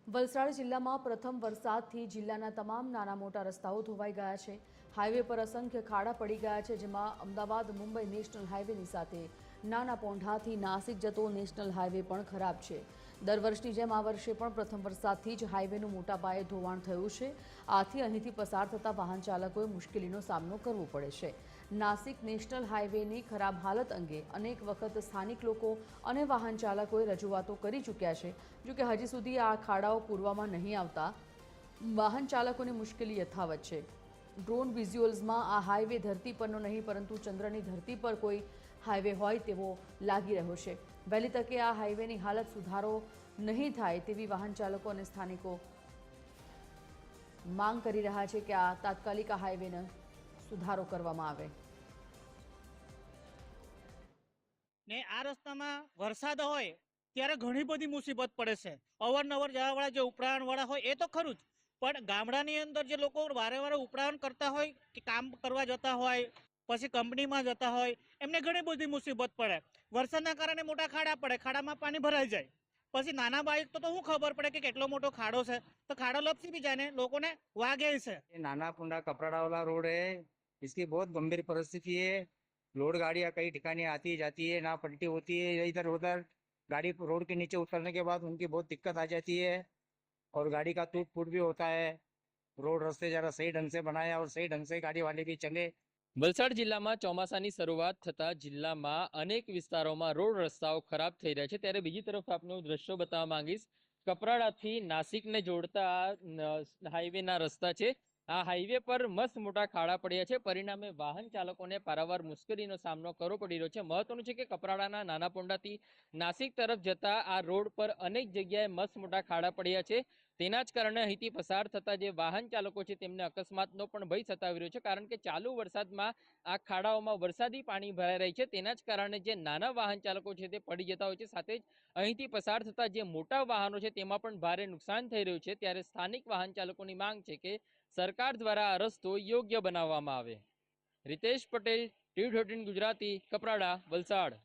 વલસાડ જિલ્લામાં પ્રથમ વરસાદથી જિલ્લાના તમામ નાના મોટા રસ્તાઓ ધોવાઈ ગયા છે। હાઈવે પર અસંખ્ય ખાડા પડી ગયા છે, જેમાં અમદાવાદ મુંબઈ નેશનલ હાઈવેની સાથે નાના પોંઢાથી નાસિક જતો નેશનલ હાઈવે પણ ખરાબ છે। દર વર્ષની જેમ આ વર્ષે પણ પ્રથમ વરસાદથી જ હાઈવેનું મોટા પાયે ધોવાણ થયું છે। આથી અહીંથી પસાર થતા વાહન ચાલકોએ મુશ્કેલીનો સામનો કરવો પડે છે। નાસિક નેશનલ હાઈવેની ખરાબ હાલત અંગે અનેક વખત સ્થાનિક લોકો અને વાહન ચાલકોએ રજૂઆતો કરી ચૂક્યા છે। જો કે હજી સુધી આ ખાડાઓ પૂરવામાં નહીં આવતા વાહન ચાલકોની મુશ્કેલી યથાવત છે। ડ્રોન વિઝ્યુઅલ્સમાં આ હાઈવે ધરતી પરનો નહીં પરંતુ ચંદ્રની ધરતી પર કોઈ હાઈવે હોય તેવો લાગી રહ્યો છે। વહેલી તકે આ હાઈવેની હાલત સુધારો નહીં થાય તેવી વાહન ચાલકો અને સ્થાનિકો માંગ કરી રહ્યા છે કે આ તાત્કાલિક આ હાઈવેનો સુધારો કરવામાં આવે। ને આ રસ્તામાં વરસાદ હોય ત્યારે ઘણી બધી મુસીબત પડે છે। અવારનવાર જવાવાળા જે ઉપરાણવાળા હોય એ તો ખરું જ, પણ ગામડાની અંદર જે લોકો વારે વારે ઉપરાણ કરતા હોય કે કામ કરવા જતા હોય, પછી કંપનીમાં જતા હોય, એમને ઘણી બધી મુસીબત પડે। વરસાદના કારણે મોટા ખાડા પડે, ખાડામાં પાણી ભરાઈ જાય, પછી નાના બાઈક તો શું ખબર પડે કે કેટલો મોટો ખાડો છે, તો ખાડો લપસી भी જાય ને લોકોને વાગે છે। नाना पुंडा कपराड़ा वाला रोड है, इसकी बहुत गंभीर परिस्थिति है। लोड गाड़ियां कई ठिकाने आती जाती है, ना पलटी होती है, इधर उधर गाड़ी रोड के नीचे उतरने के बाद उनकी बहुत दिक्कत आ जाती है और गाड़ी का टूट फूट भी होता है। रोड रस्ते जरा सही ढंग से बनाया और सही ढंग से गाड़ी वाले भी चले। વલસાડ જિલ્લામાં ચોમાસાની શરૂઆત થતાં જિલ્લામાં અનેક વિસ્તારોમાં રોડ રસ્તાઓ ખરાબ થઈ રહ્યા છે, ત્યારે બીજી તરફ આપને હું દ્રશ્યો બતાવવા માંગીશ। કપરાડાથી નાસિકને જોડતા હાઈવેના રસ્તા છે। આ હાઈવે પર મસ્ત મોટા ખાડા પડ્યા છે, પરિણામે વાહન ચાલકોને પારાવાર મુશ્કેલીનો સામનો કરવો પડી રહ્યો છે। મહત્વનું છે કે કપરાડાના નાના પોંડાથી નાસિક તરફ જતા આ રોડ પર અનેક જગ્યાએ મસ્ત મોટા ખાડા પડ્યા છે। તેના જ કારણે અહીંથી પસાર થતા જે વાહન ચાલકો છે તેમને અકસ્માતનો પણ ભય સતાવી રહ્યો છે, કારણ કે ચાલુ વરસાદમાં આ ખાડાઓમાં વરસાદી પાણી ભરાઈ રહી છે। તેના જ કારણે જે નાના વાહન ચાલકો છે તે પડી જતા હોય છે, સાથે જ અહીંથી પસાર થતા જે મોટા વાહનો છે તેમાં પણ ભારે નુકસાન થઈ રહ્યું છે। ત્યારે સ્થાનિક વાહન ચાલકોની માંગ છે કે સરકાર દ્વારા આ રસ્તો યોગ્ય બનાવવામાં આવે। રિતેશ પટેલ, ટીવી 18 ગુજરાતી, કપરાડા, વલસાડ।